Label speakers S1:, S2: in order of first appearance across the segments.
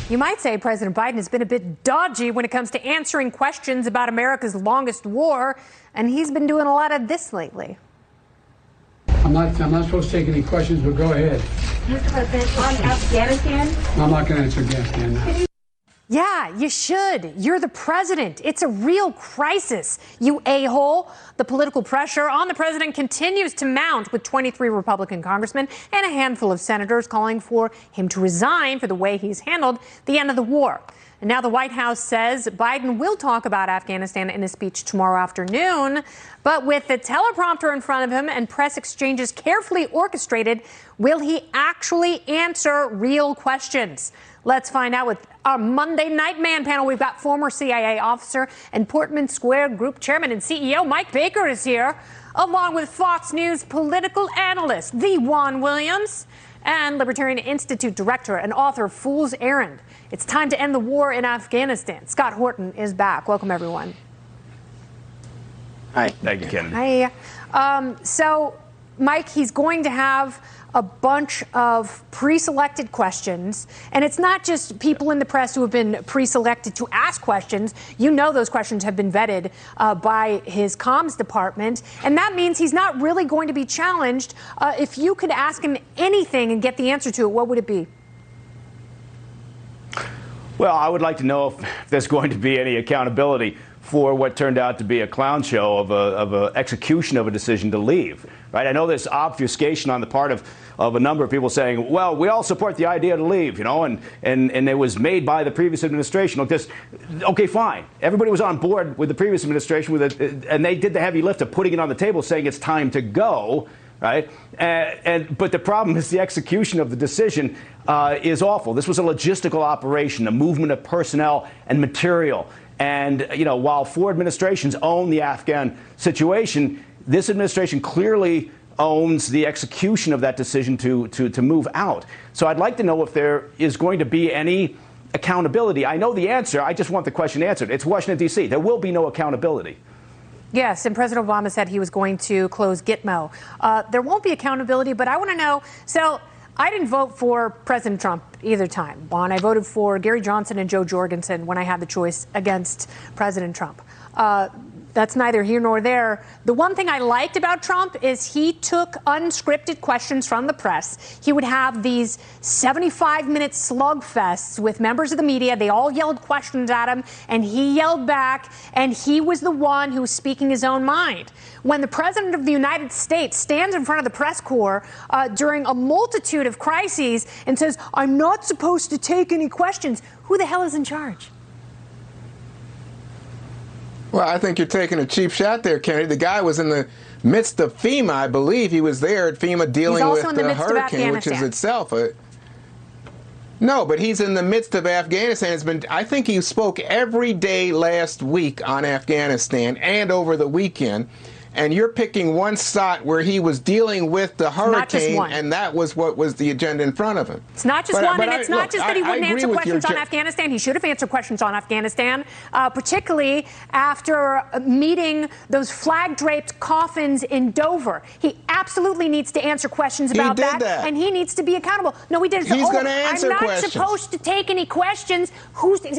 S1: You might say President Biden has been a bit dodgy when it comes to answering questions about America's longest war, and he's been doing a lot of this lately.
S2: I'm not supposed to take any questions, but go ahead.
S3: Mr. President, on Afghanistan?
S2: I'm not going to answer Afghanistan now.
S1: Yeah, you should. You're the president. It's a real crisis, you a-hole. The political pressure on the president continues to mount, with 23 Republican congressmen and a handful of senators calling for him to resign for the way he's handled the end of the war. And now the White House says Biden will talk about Afghanistan in a speech tomorrow afternoon. But with the teleprompter in front of him and press exchanges carefully orchestrated, will he actually answer real questions? Let's find out with our Monday Night Man panel. We've got former CIA officer and Portman Square Group chairman and CEO Mike Baker is here, along with Fox News political analyst, the Juan Williams, and Libertarian Institute director and author of Fool's Errand. It's time to end the war in Afghanistan. Scott Horton is back. Welcome, everyone.
S4: Hi. Thank you, Kennedy.
S1: Hi. So, Mike, he's going to have a bunch of pre-selected questions, and it's not just people in the press who have been pre-selected to ask questions. You know those questions have been vetted by his comms department, and that means he's not really going to be challenged. If you could ask him anything and get the answer to it, what would it be?
S4: Well, I would like to know if there's going to be any accountability for what turned out to be a clown show of a execution of a decision to leave. Right? I know there's obfuscation on the part of a number of people saying, well, we all support the idea to leave, you know, and it was made by the previous administration. Look, okay, fine. Everybody was on board with the previous administration with it, and they did the heavy lift of putting it on the table, saying it's time to go. Right, but the problem is the execution of the decision is awful. This was a logistical operation, a movement of personnel and material. And, you know, while four administrations own the Afghan situation, this administration clearly owns the execution of that decision to move out. So I'd like to know if there is going to be any accountability. I know the answer. I just want the question answered. It's Washington, D.C. There will be no accountability.
S1: Yes, and President Obama said he was going to close Gitmo. There won't be accountability, but I want to know, so I didn't vote for President Trump either time, Juan. I voted for Gary Johnson and Joe Jorgensen when I had the choice against President Trump. That's neither here nor there. The one thing I liked about Trump is he took unscripted questions from the press. He would have these 75-minute slugfests with members of the media. They all yelled questions at him, and he yelled back, and he was the one who was speaking his own mind. When the President of the United States stands in front of the press corps during a multitude of crises and says, I'm not supposed to take any questions, who the hell is in charge?
S5: Well, I think you're taking a cheap shot there, Kennedy. The guy was in the midst of FEMA, I believe. He was there at FEMA dealing with the hurricane, which is itself a... No, but he's in the midst of Afghanistan. I think he spoke every day last week on Afghanistan and over the weekend. And you're picking one spot where he was dealing with the hurricane, and that was what was the agenda in front of him.
S1: It's not just one, and it's not just that he wouldn't answer questions on Afghanistan. He should have answered questions on Afghanistan, particularly after meeting those flag-draped coffins in Dover. He absolutely needs to answer questions about that, and he needs to be accountable. No, he didn't.
S5: He's going to answer questions.
S1: I'm not supposed to take any questions.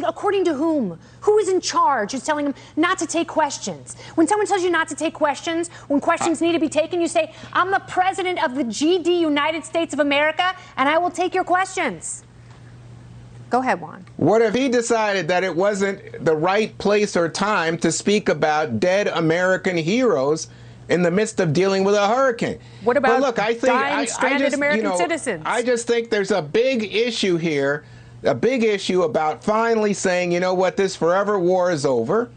S1: According to whom? Who is in charge is telling him not to take questions? When someone tells you not to take questions, when questions need to be taken, you say, I'm the president of the GD United States of America, and I will take your questions. Go ahead, Juan.
S5: What if he decided that it wasn't the right place or time to speak about dead American heroes in the midst of dealing with a hurricane?
S1: What about
S5: dying
S1: stranded American citizens?
S5: I just think there's a big issue here, a big issue about finally saying, you know what, this forever war is over,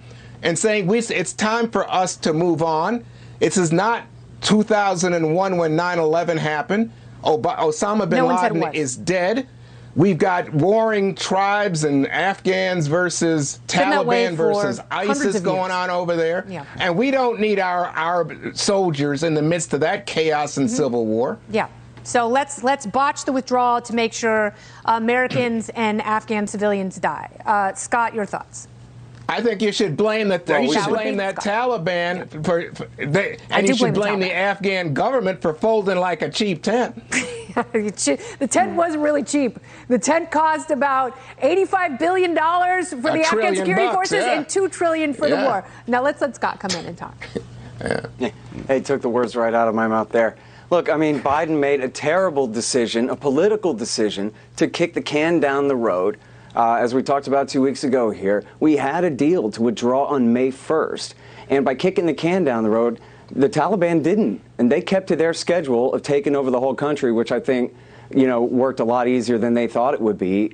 S5: and saying it's time for us to move on. This is not 2001 when 9/11 happened. Osama bin Laden is dead. We've got warring tribes and Afghans versus Taliban versus ISIS going on over there. Yeah. And we don't need our soldiers in the midst of that chaos and civil war.
S1: Yeah. So let's botch the withdrawal to make sure Americans and Afghan civilians die. Scott, your thoughts?
S5: I think you should blame that Taliban and you should blame the Afghan government for folding like a cheap tent.
S1: The tent wasn't really cheap. The tent cost about $85 billion for the Afghan security forces and $2 trillion for the war. Now let's let Scott come in and talk.
S6: Hey, took the words right out of my mouth there. Look, I mean, Biden made a terrible decision, a political decision, to kick the can down the road. As we talked about 2 weeks ago here, we had a deal to withdraw on May 1st. And by kicking the can down the road, the Taliban didn't. And they kept to their schedule of taking over the whole country, which I think, you know, worked a lot easier than they thought it would be.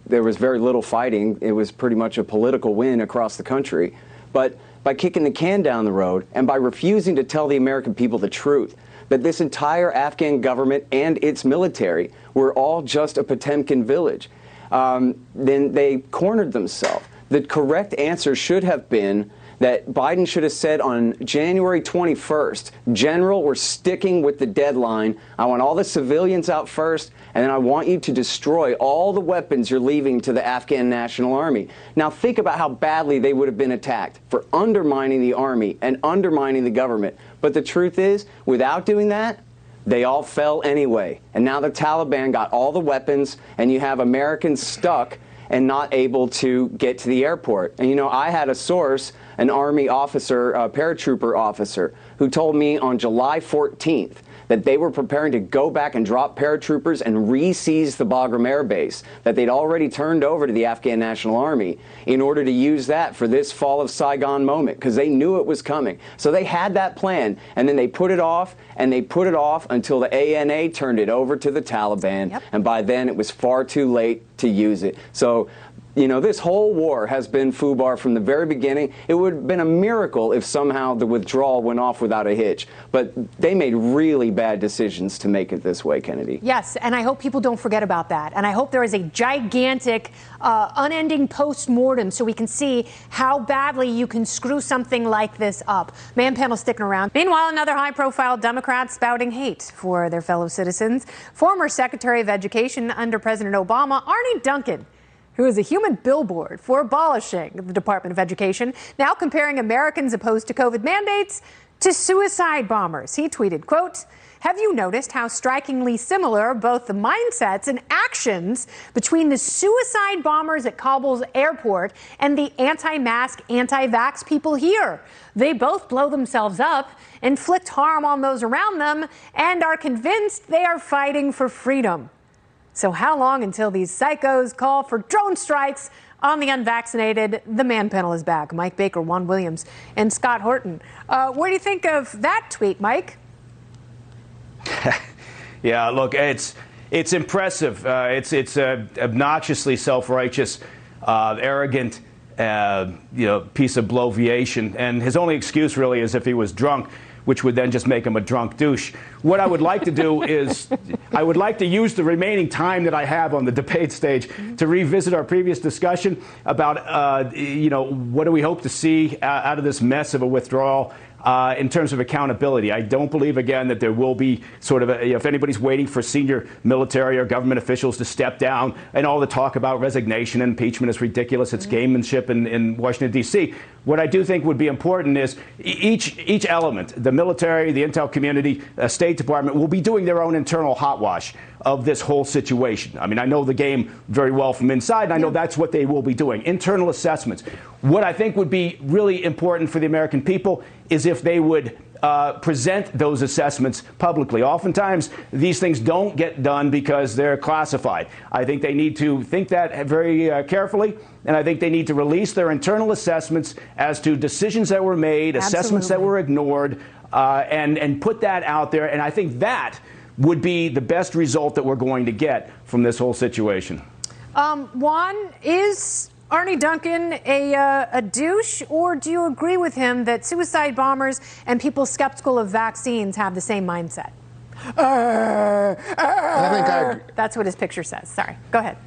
S6: There was very little fighting. It was pretty much a political win across the country. But by kicking the can down the road and by refusing to tell the American people the truth, that this entire Afghan government and its military were all just a Potemkin village, then they cornered themselves. The correct answer should have been that Biden should have said on January 21st, General, we're sticking with the deadline. I want all the civilians out first, and then I want you to destroy all the weapons you're leaving to the Afghan National Army. Now think about how badly they would have been attacked for undermining the army and undermining the government. But the truth is, without doing that, they all fell anyway. And now the Taliban got all the weapons, and you have Americans stuck and not able to get to the airport. And, you know, I had a source, an Army officer, a paratrooper officer, who told me on July 14th that they were preparing to go back and drop paratroopers and re-seize the Bagram Air Base that they'd already turned over to the Afghan National Army in order to use that for this fall of Saigon moment, because they knew it was coming. So they had that plan, and then they put it off, and they put it off until the ANA turned it over to the Taliban, and by then it was far too late to use it. So, you know, this whole war has been FUBAR from the very beginning. It would have been a miracle if somehow the withdrawal went off without a hitch. But they made really bad decisions to make it this way, Kennedy.
S1: Yes, and I hope people don't forget about that. And I hope there is a gigantic, unending post-mortem so we can see how badly you can screw something like this up. Man panel sticking around. Meanwhile, another high-profile Democrat spouting hate for their fellow citizens. Former Secretary of Education under President Obama, Arne Duncan, who is a human billboard for abolishing the Department of Education, now comparing Americans opposed to COVID mandates to suicide bombers. He tweeted, quote, "Have you noticed how strikingly similar both the mindsets and actions between the suicide bombers at Kabul's airport and the anti-mask, anti-vax people here? They both blow themselves up, inflict harm on those around them, and are convinced they are fighting for freedom. So how long until these psychos call for drone strikes on the unvaccinated?" The Man panel is back. Mike Baker, Juan Williams, and Scott Horton. What do you think of that tweet, Mike?
S4: Yeah, look, it's impressive. It's obnoxiously self-righteous, arrogant, piece of bloviation. And his only excuse really is if he was drunk, which would then just make him a drunk douche. What I would like to do is I would like to use the remaining time that I have on the debate stage to revisit our previous discussion about, what do we hope to see out of this mess of a withdrawal in terms of accountability. I don't believe, again, that there will be sort of if anybody's waiting for senior military or government officials to step down, and all the talk about resignation and impeachment is ridiculous. It's gamemanship in Washington, D.C. What I do think would be important is each element, the military, the intel community, State Department, will be doing their own internal hot wash of this whole situation. I mean, I know the game very well from inside, and I know that's what they will be doing, internal assessments. What I think would be really important for the American people is if they would present those assessments publicly. Oftentimes, these things don't get done because they're classified. I think they need to think that very carefully, and I think they need to release their internal assessments as to decisions that were made, assessments that were ignored, and put that out there. And I think that would be the best result that we're going to get from this whole situation.
S1: Juan, is Arne Duncan a douche, or do you agree with him that suicide bombers and people skeptical of vaccines have the same mindset?
S5: I think
S1: That's what his picture says. Sorry. Go ahead.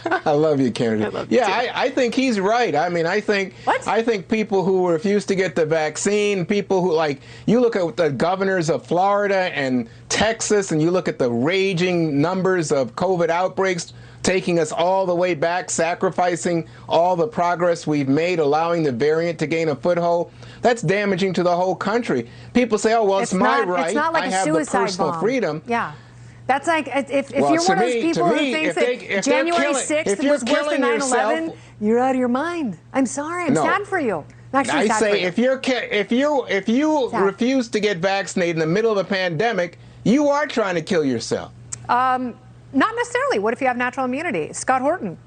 S5: I love you, Kennedy. I think he's right. I mean, I think people who refuse to get the vaccine, people who, like, you look at the governors of Florida and Texas, and you look at the raging numbers of COVID outbreaks, taking us all the way back, sacrificing all the progress we've made, allowing the variant to gain a foothold. That's damaging to the whole country. People say, oh, well, it's my right.
S1: It's not like
S5: I
S1: a
S5: have the
S1: suicide
S5: personal
S1: bomb.
S5: freedom.
S1: Yeah. That's like, if you're one of those people who thinks that January 6th was worse than 9/11, you're out of your mind. I'm sorry. I'm sad for you. Actually,
S5: I say if you refuse to get vaccinated in the middle of a pandemic, you are trying to kill yourself.
S1: Not necessarily. What if you have natural immunity? Scott Horton,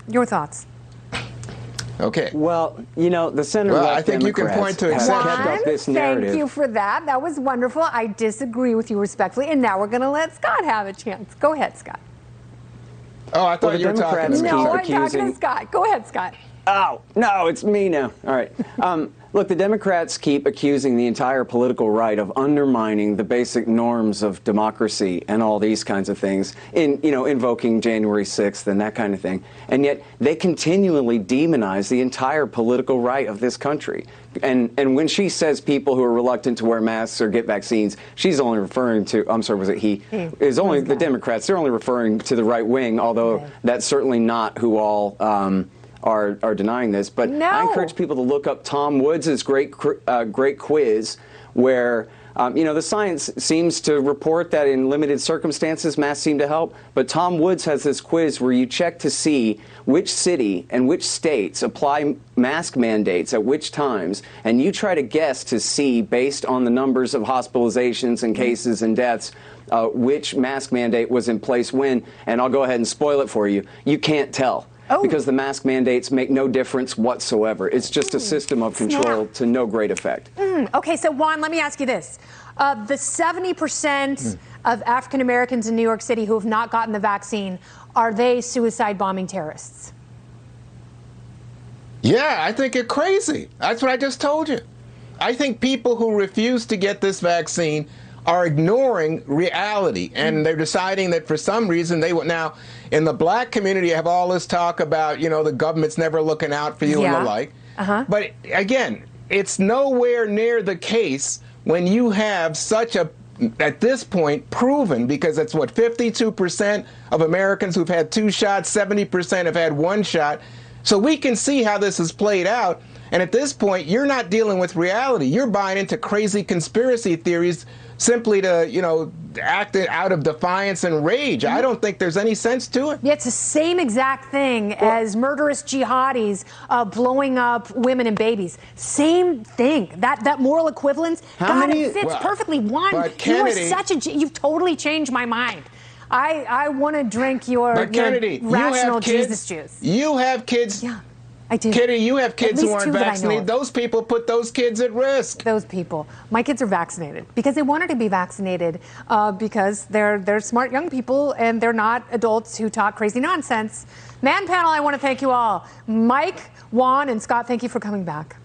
S1: your thoughts?
S6: Okay. Well, you know, the center left
S5: I think
S6: Democrats
S5: you can point to
S6: have kept up this narrative.
S1: Thank you for that. That was wonderful. I disagree with you respectfully, and now we're going to let Scott have a chance. Go ahead, Scott.
S5: Oh, I thought you were talking to me.
S1: No, I'm talking to Scott. Go ahead, Scott.
S6: Oh, no, it's me now. All right. Look, the Democrats keep accusing the entire political right of undermining the basic norms of democracy and all these kinds of things, invoking January 6th and that kind of thing. And yet they continually demonize the entire political right of this country. And when she says people who are reluctant to wear masks or get vaccines, she's only referring to, I'm sorry, was it he? Is only the Democrats. They're only referring to the right wing, although that's certainly not who all are denying this. But I encourage people to look up Tom Woods' great quiz where, the science seems to report that in limited circumstances, masks seem to help. But Tom Woods has this quiz where you check to see which city and which states apply mask mandates at which times. And you try to guess to see, based on the numbers of hospitalizations and cases and deaths, which mask mandate was in place when. And I'll go ahead and spoil it for you. You can't tell. Because the mask mandates make no difference whatsoever. It's just a system of control to no great effect.
S1: Okay, so Juan, let me ask you this. The 70% of African Americans in New York City who have not gotten the vaccine, are they suicide bombing terrorists?
S5: Yeah, I think you're crazy. That's what I just told you. I think people who refuse to get this vaccine are ignoring reality, and they're deciding that for some reason they would. Now, in the black community, you have all this talk about, the government's never looking out for you and the like. But again, it's nowhere near the case when you have such a, at this point, proven, because it's 52% of Americans who've had 2 shots, 70% have had 1 shot. So we can see how this is played out. And at this point, you're not dealing with reality. You're buying into crazy conspiracy theories simply to, act out of defiance and rage. I don't think there's any sense to it.
S1: Yeah, it's the same exact thing as murderous jihadis blowing up women and babies. Same thing. That moral equivalence, it fits perfectly. Juan,
S5: Kennedy,
S1: you've totally changed my mind. I want to drink your
S5: Kennedy,
S1: rational Jesus juice.
S5: You have kids.
S1: Yeah. I do.
S5: Kennedy, you have kids who aren't vaccinated. Those people put those kids at risk.
S1: Those people. My kids are vaccinated because they wanted to be vaccinated because they're smart young people and they're not adults who talk crazy nonsense. Man panel, I want to thank you all. Mike, Juan, and Scott, thank you for coming back.